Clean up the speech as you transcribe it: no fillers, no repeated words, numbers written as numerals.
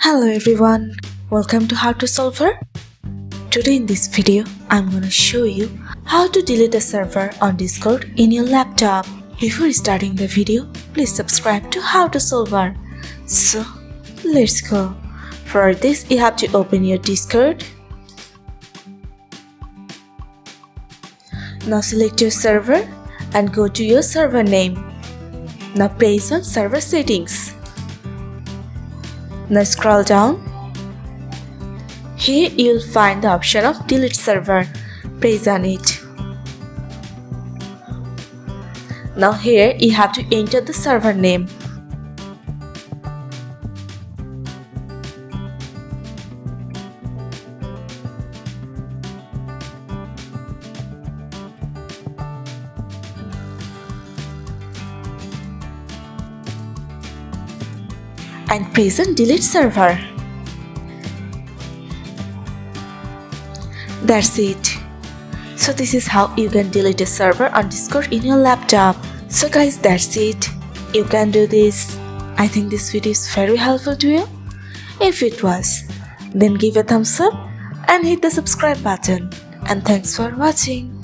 Hello everyone, welcome to How to Solver. Today in this video, I'm gonna show you how to delete a server on Discord in your laptop. Before starting the video, please subscribe to How to Solver. So, let's go. For this, you have to open your Discord. Now select your server and go to your server name. Now press on server settings. Now scroll down. Here you'll find the option of delete server. Press on it. Now here you have to enter the server name. And press on delete server. That's it. So this is how you can delete a server on Discord in your laptop. So guys, that's it. You can do this. I think this video is very helpful to you. If it was, then give a thumbs up and hit the subscribe button. And thanks for watching.